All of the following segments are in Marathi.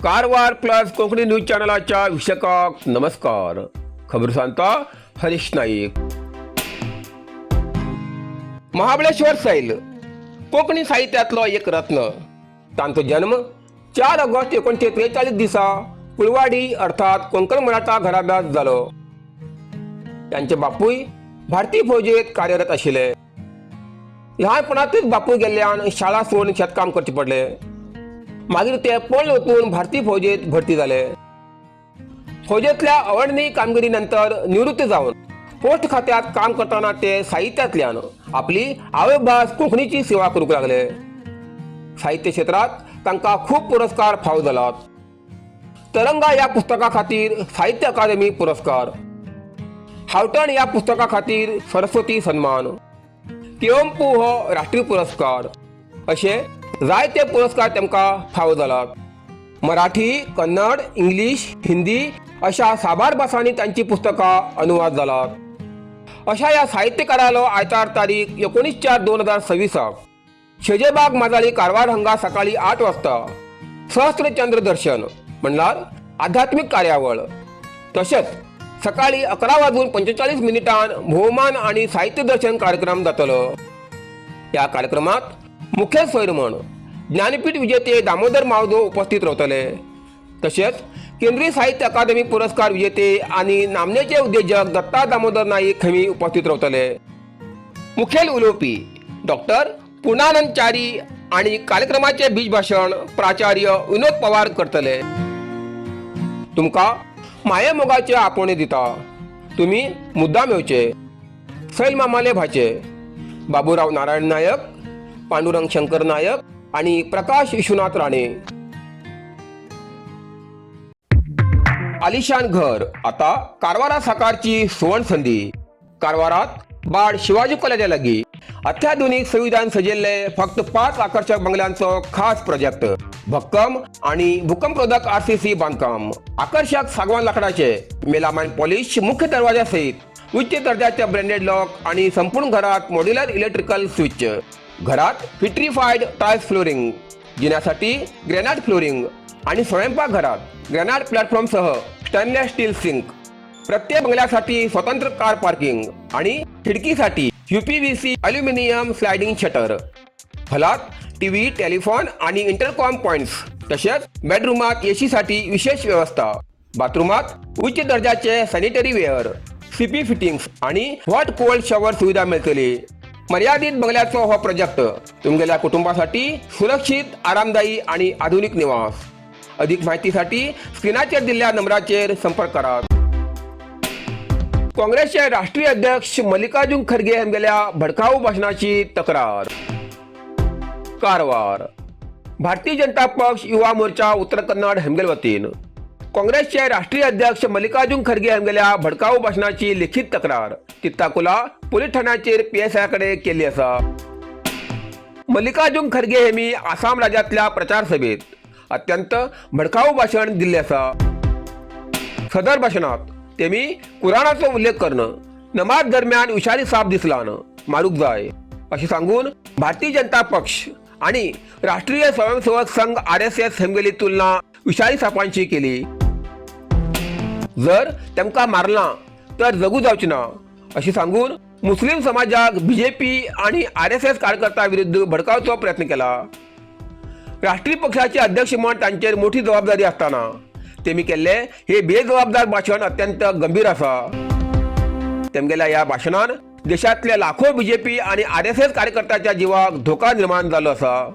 कारवार प्लस कोंकणी न्यूज चॅनलाच्या विषयकाक नमस्कार. खबर सांगता हरीश नाईक. महाबळेश्वर सैल कोंकणी साहित्यातलो एक रत्न. तांचो जन्म 4 ऑगस्ट 1943 दिसा कुलवाडी अर्थात कोंकण मराठा घराब्यात जालो. त्यांचे बापूय भारतीय फौजेत कार्यरत आशिल्ले. ल्हानपणांतच बापूय गेल्ल्यान शाळा सोडून शेतकाम करचे पडले. मागीर ते पळून वचून भारतीय फौजेत भरती जाले. फौजेतल्या अवर्णनीय कामगिरी नंतर निवृत्त जावन पोस्ट खात्यात काम करताना ते साहित्यातल्यान आपली आवयभास कोंकणीची सेवा करूंक लागले. साहित्य क्षेत्रात तांकां खूप पुरस्कार फावो जालात. तरंगा या पुस्तका खातीर साहित्य अकादमी पुरस्कार, हावटण या पुस्तका खातीर सरस्वती सन्मान, केओम्पू हो राष्ट्रीय पुरस्कार असे जायते पुरस्कार तांकां फावो जालात. मराठी, कन्नड, इंग्लिश, हिंदी अशा साबार भासांनी तांची पुस्तकां अनुवाद जालात. अशा या साहित्यकारालो आयतार तारीख 19/4/2026 शेजेबाग माजाळी कारवार हांगा सकाळी 8 वाजता सहस्त्रचंद्र दर्शन म्हणल्यार आध्यात्मिक कार्यावळ, तशेंच सकाळी 11:45 भोवमान आणि साहित्य दर्शन कार्यक्रम जातलो. या कार्यक्रमात मुखेल सोयर म्हण ज्ञानपीठ विजेते दामोदर मावजो उपस्थित रावतले. तसेच केंद्रीय साहित्य अकादमी पुरस्कार विजेते आणि नामनेचे उद्योजक दत्ता दामोदर नाईक हेमी उपस्थित रावतले. मुखेल उलोवपी डॉक्टर पूर्णानंद च्यारी आणि कार्यक्रमाचे बीज भाषण प्राचार्य विनोद पवार करतले. तुमका माये मोगाचे आपोवणे दिता. तुम्ही मुद्दाम येवचे. सैल मामाले भाचे बाबूराव नारायण नायक, पांडुरंग शंकर नायक आणि प्रकाश विश्वनाथ राणे. आलिशान घर आता कारवारा साकारची सुवर्ण संधी. कारवारात बाळ शिवाजी कॉलेजा लागीं अत्याधुनिक सुविधांनी सजिल्ले फक्त 5 आकर्षक बंगल्यांचो खास प्रोजेक्ट. भक्कम आणि भूकंपरोधक RCC बांधकाम, आकर्षक सागवान लाकडाचे मेलामाइन पॉलिश मुख्य दरवाजा सहित उच्च दर्जाचे ब्रँडेड लॉक आणि संपूर्ण घरात मॉड्युलर इलेक्ट्रिकल स्विच. घरात विट्रिफाईड टाइल्स फ्लोरिंग, जिन्यासाठी ग्रेनाइट फ्लोरिंग आणि स्वयंपाकघरात ग्रेनाइट प्लॅटफॉर्मसह स्टेनलेस स्टील सिंक. प्रत्येक बंगल्यासाठी स्वतंत्र कार पार्किंग आणि खिडकीसाठी UPVC अल्युमिनियम स्लायडिंग शटर. हॉलात टीव्ही, टेलिफोन आणि इंटरकॉम पॉइंट्स. तसेच बेडरूमात AC साठी विशेष व्यवस्था. बाथरूमात उच्च दर्जाचे सॅनिटरी वेअर, CP फिटिंग्स आणि हॉट कोल्ड शॉवर सुविधा मिळतली. मर्यादित बंगल्याचो हो प्रोजेक्ट तुमगेल्या कुटुंबासाठी सुरक्षित, आरामदायी आणि आधुनिक निवास. अधिक माहितीसाठी स्क्रीनाचेर दिल्ल्या नंबराचेर संपर्क करा. काँग्रेसचे राष्ट्रीय अध्यक्ष मल्लिकार्जुन खरगे यांगेल्या भडकाऊ भाषणाची तक्रार. कारवार भारतीय जनता पक्ष युवा मोर्चा उत्तर कन्नड हेमगेल वतीन काँग्रेसचे राष्ट्रीय अध्यक्ष मल्लिकार्जुन खरगे यांगेल्या भडकाऊ भाषणाची लिखित तक्रार तित्ताकुला पोलीस ठाण्याचेर PSI कडे केली आसा. मल्लिकार्जुन खरगे हेमी आसाम राज्यातल्या प्रचार सभेत अत्यंत भडकाऊ भाषण दिल्ले आसा. सदर भाषणात तेमी कुराणाचो उल्लेख करणं, नमाज दरम्यान विषारी साप दिसलान मारूक जाय असे सांगून भारतीय जनता पक्ष आणि राष्ट्रीय स्वयंसेवक संघ RSS हेमगेली तुलना विषारी सापांची केली. जर तेमका मारला तर जगू जावचे ना अशी सांगून मुस्लिम समाजाक BJP आणि RSS कार्यकर्त्यां विरुद्ध भडकावचो प्रयत्न केला. राष्ट्रीय पक्षाचे अध्यक्ष म्हण तांचेर मोठी जबाबदारी असताना तेमी केल्ले हे बेजबाबदार भाषण अत्यंत गंभीर आसा. तेमगेल्या या भाषणान देशातल्या लाखो BJP आणि RSS कार्यकर्त्याच्या जीवाक धोका निर्माण जालो आसा.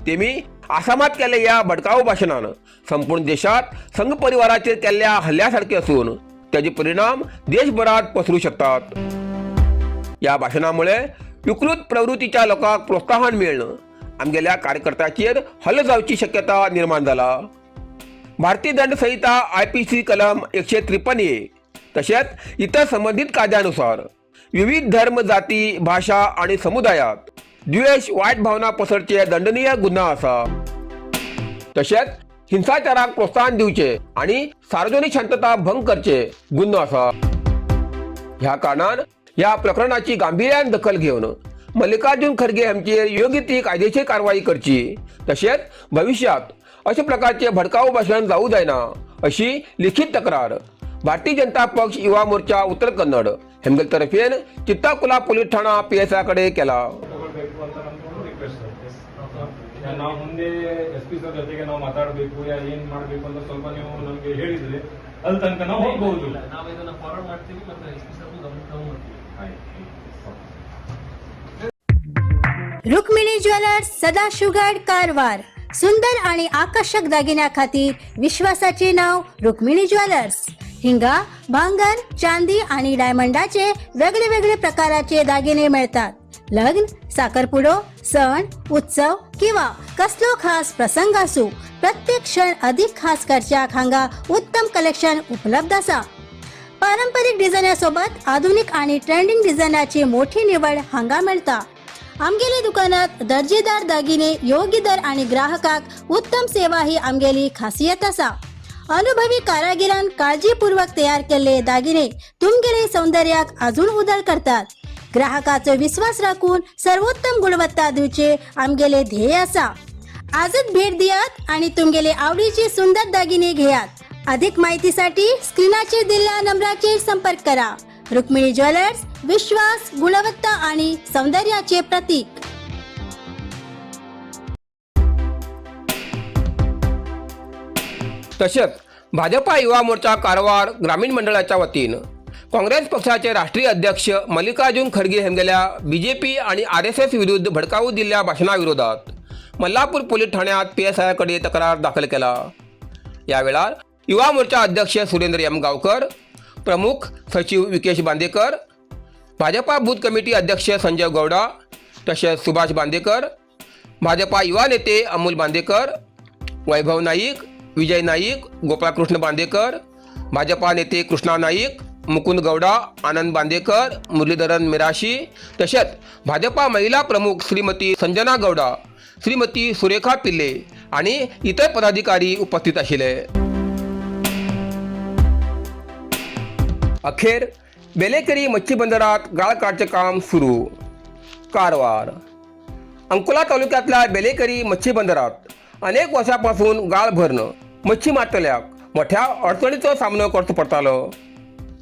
तेमी आसामात केल्ल्या या भडकाऊ भाषणान संपूर्ण देशात संघ परिवाराचेर केल्ल्या हल्ल्यासारखे असून त्याचे परिणाम देशभरात पसरू शकतात. या भाषणामुळे विकृत प्रवृत्तीच्या लोकांक प्रोत्साहन मिळणं, आमगेल्या कार्यकर्त्याचेर हल्लो जावची शक्यता निर्माण जाला. भारतीय दंड संहिता IPC कलम 153A तसेच इतर संबंधित कायद्यानुसार विविध धर्म, जाती, भाषा आणि समुदायात द्वेष, वाईट भावना पसरचे दंडनीय गुन्हा असा. तसेच हिंसाचाराक प्रोत्साहन दिवचे आणि सार्वजनिक शांतता भंग करचे गुन्हो असा. ह्या कारणान या प्रकरणाची गांभीर्यान दखल घेऊन मल्लिकार्जुन खरगे हांचेर योग्य ती कायदेशीर कारवाई करची. तसेच भविष्यात अशा प्रकारचे भडकाऊ भाषण जाऊ जायना अशी लिखित तक्रार भारतीय जनता पक्ष युवा मोर्चा उत्तर कन्नड हेमगल तर्फेन चित्ताकुला पोलीस ಠಾಣಾ PSI कडे केला. ನಾವು ಮುಂದೆ SP ಸರ್ ಜೊತೆಗೆ ನಾವು ಮಾತಾಡಬೇಕು ಏನು ಮಾಡಬೇಕು ಅಂತ ಸ್ವಲ್ಪ ನೀವು ನಮಗೆ ಹೇಳಿದ್ರೆ ಅಲ್ಲಿ ತನಕ ನಾವು ಹೋಗಬಹುದು. ನಾವು ಇದನ್ನ ಫಾರ್ವರ್ಡ್ ಮಾಡ್ತೀವಿ ಮತ್ತೆ SP ಸರ್ ಗಮನಕ್ಕೆ ತಗೊಂಡ್ಬರ್ತೀವಿ. रुक्मिणी ज्वेलर्स सदाशिवगड कारवार. सुंदर आणि आकर्षक दागिन्या खातीर विश्वासाचे नाव रुक्मिणी ज्वेलर्स. हिंगा भांगर, चांदी आणि डायमंडाचे वेगळे वेगळे प्रकाराचे दागिने मिळतात. लग्न, साखरपुडो, सण, उत्सव किंवा कसलो खास प्रसंग असो, प्रत्येक क्षण अधिक खास करच्याक हांगा उत्तम कलेक्शन उपलब्ध असा. पारंपरिक डिझायनासोबत आधुनिक आणि ट्रेंडिंग डिझायनाची मोठी निवड हांगा मिळता. आमगेली दुकानात दर्जेदार दागिने योग्य दर आणि ग्राहकाक उत्तम सेवा ही आमगेली खासियत असा. अनुभवी कारागिरान काळजीपूर्वक तयार केलेले दागिने तुमगेले सौंदर्याक अजून उदळ करतात. ग्राहकाचो विश्वास राखून सर्वोत्तम गुणवत्ता दिवचे आमगेले ध्येय असा. आजच भेट दियात आणि तुमगेले आवडीचे सुंदर दागिने घेयात. अधिक माहितीसाठी स्क्रीनाचे दिलेल्या नंबराचे संपर्क करा. रुक्मिणी ज्वेलर्स, विश्वास, गुणवत्ता आणि सौंदर्याचे प्रतीक. तसेच भाजपा युवा मोर्चा कारवार ग्रामीण मंडळाच्या वतीनं काँग्रेस पक्षाचे राष्ट्रीय अध्यक्ष मल्लिकार्जुन खरगे यांच्या BJP आणि RSS विरुद्ध भडकाऊ दिलेल्या भाषणाविरोधात मल्लापूर पोलीस ठाण्यात PSI कडे तक्रार दाखल केला. यावेळा युवा मोर्चा अध्यक्ष सुरेंद्र M. गावकर, प्रमुख सचिव विकेश बांदेकर, भाजपा बूथ कमिटी अध्यक्ष संजय गौडा, तसेच सुभाष बांदेकर, भाजपा युवा नेते अमोल बांदेकर, वैभव नाईक, विजय नाईक, गोपाळकृष्ण बांदेकर, भाजपा नेते कृष्णा नाईक, मुकुंद गौडा, आनंद बांदेकर, मुरलीधरन मिराशी, तसेच भाजपा महिला प्रमुख श्रीमती संजना गौडा, श्रीमती सुरेखा पिल्ले आणि इतर पदाधिकारी उपस्थित असले. अखेर बेलेकरी मच्छी बंदरात गाळ काढचे काम सुरू. कारवार. अंकोला तालुक्यातल्या बेलेकरी मच्छी बंदरात अनेक वर्षापासून गाळ भरणं मच्छी मारतल्याक मोठ्या अडचणीचो सामनो करचो पडतालो.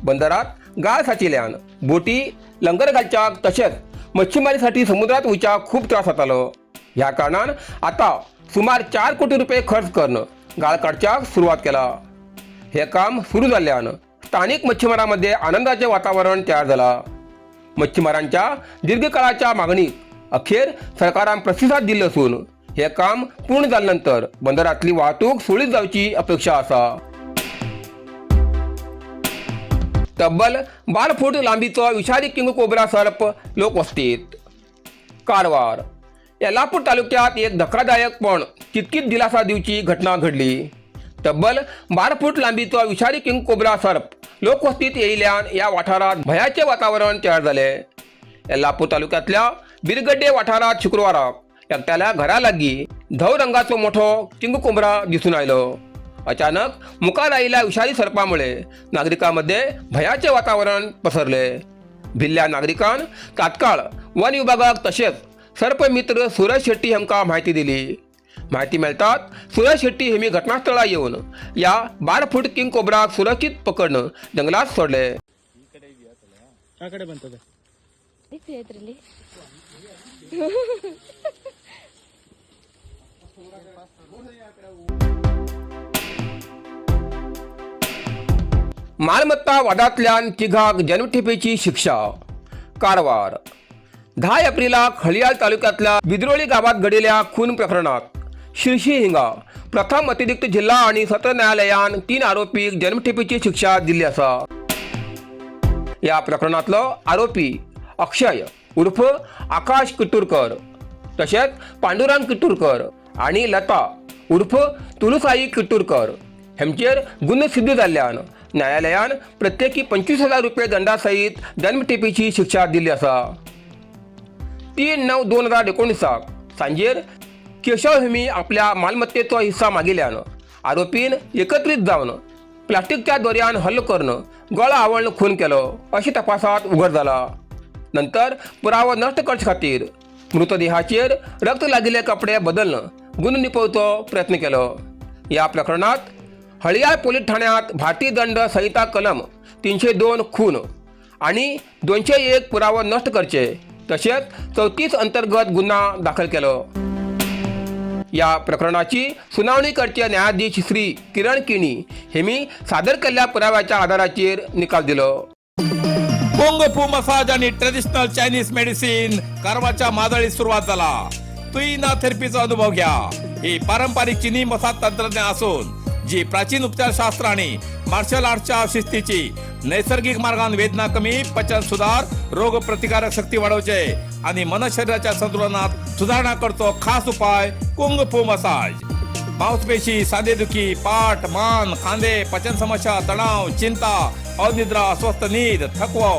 बंदरात गाळ साचिल्ल्यान बोटी लंगर घालच्याक तसेच मच्छीमारीसाठी समुद्रात वयच्याक खूप त्रास जातालो. ह्या कारणान आता सुमार 4 कोटी रुपये खर्च करून गाळ काढच्याक सुरुवात केला. हे काम सुरू झाल्यान स्थानिक मच्छीमारांमध्ये आनंदाचे वातावरण तयार झाला. मच्छीमारांच्या दीर्घकाळाच्या मागणीक अखेर सरकारान प्रतिसाद दिलो असून हे काम पूर्ण झाल्यानंतर बंदरातली वाहतूक सुरळीत जावची अपेक्षा असा. तब्बल 12 फूट लांबीचो विषारी किंग कोब्रा सर्प लोकवस्तीत. कारवार. येलापूर तालुक्यात एक धक्कादायक पण तितकीच दिलासा दिवची घटना घडली. तब्बल 12 फूट लांबीचो विषारी किंग कोब्रा सर्प लोकवस्तीत येयल्यान या वाठारात भयाचे वातावरण तयार झाले. येलापूर तालुक्यातल्या बिरगड्डे वाठारात शुक्रवाराक एकट्याल्या घरा लागीं धव रंगाचो मोठो किंग कोब्रा दिसून आयलो. अचानक मुखार आयिल्ल्या विषारी सर्पामुळे नागरिकांमध्ये भयाचे वातावरण पसरले. भिल्ल्या नागरिकांन तात्काळ वन विभागाक तसेच सर्पमित्र सुरेश शेट्टी हांकां माहिती दिली. माहिती मेळताच सुरेश शेट्टी हेमी घटनास्थळार येवन या 12 फूट किंग कोब्राक सुरक्षीत पकडून जंगलात सोडले. मालमत्ता वादातल्यान तिघाक जन्मठेपेची शिक्षा. कारवार. 10 एप्रिलाक हळियाळ तालुक्यातल्या बिद्रोळी गावात घडिल्ल्या खून प्रकरणात शिर्शी हिंगा प्रथम अतिरिक्त जिल्हा आणि सत्र न्यायालयान 3 आरोपीक जन्मठेपेची शिक्षा दिली असा. या प्रकरणातलो आरोपी अक्षय उर्फ आकाश किट्टूरकर तसेच पांडुरंग किट्टूरकर आणि लता उर्फ तुलसाई किट्टूरकर हेंचेर गुन्हे सिद्ध जाल्ल्यान न्यायालयान प्रत्येकी 25,000 रुपये दंडासहित जन्मठेपेची शिक्षा दिली असा. 3/9/2019 सांजेर केशव हेमी आपल्या मालमत्तेचो हिस्सा मागिल्ल्यान आरोपीन एकत्रित जावन प्लास्टिकच्या दोऱ्यान हल्लो करून गळो आवळून खून केलो अशी तपासात उघड झाला. नंतर पुरावो नष्ट करचे खातीर मृतदेहाचेर रक्त लागिल्ले कपडे बदलून गुन्हो निपवचो प्रयत्न केलो. या प्रकरणात हळियाळ पोलीस ठाण्यात भारतीय दंड संहिता कलम 302 खून आणि 201 पुरावा नष्ट करचे तसेच 34 अंतर्गत गुन्हा दाखल केलो। या प्रकरणाची सुनावणी करचे न्यायाधीश श्री किरण किणी हेमी सादर केलेल्या पुराव्याच्या आधाराचेर निकाल दिलो। कुंग फू मसाज आणि ट्रेडिशनल चायनीज मेडिसिन कारवारच्या मादळी सुरुवात झाला। तुईना थेरपीचा अनुभव घ्या। ही पारंपरिक चीनी मसाज तंत्रज्ञान असून जी प्राचीन उपचारशास्त्र आणि मार्शल आर्टच्या शिस्तीची नैसर्गिक मार्गाने वेदना कमी, पचन सुधार, रोग प्रतिकारक शक्ती वाढवते आणि मन शरीराच्या संतुलनात सुधारणा करतो। खास उपाय कुंग फू मसाज। मांसपेशी, सांधेदुखी, पाठ, मान, खांदे, पचन समस्या, तणाव, चिंता, अनिद्रा, अस्वस्थ नींद, थकवा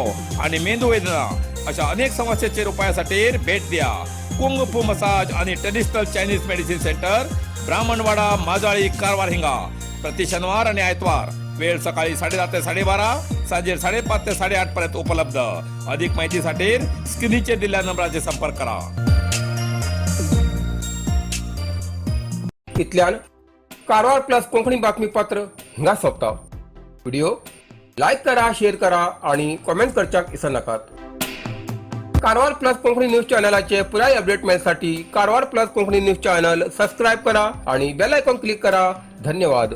आणि मेंदू वेदना अशा अनेक समस्येच्या उपायासाठी भेट द्या। कुंग फू मसाज आणि traditional Chinese medicine centre, Brahmanwada, Majali, Karwar हिंगा। प्रति शनिवार आणि आयतवार। वेळ सकाळी 10:30 ते 12:30, सांजे 5:30 ते 8:30 पर्यंत उपलब्ध। अधिक माहितीसाठी स्क्रीनचे दिलेल्या नंबराचे संपर्क करा। इतल्यान कारवार प्लस कोंकणी बातमीपत्र हिंगा सोंपता। व्हिडिओ लाईक करा, शेअर करा आणि कमेंट करच्याक विसरू नाकात। कारवार प्लस कोंकणी न्यूज चॅनलाचे पुराय अपडेट मिळण्यासाठी Karwar plus Konkani news channel subscribe करा आणि बेल आयकॉन क्लिक करा। धन्यवाद।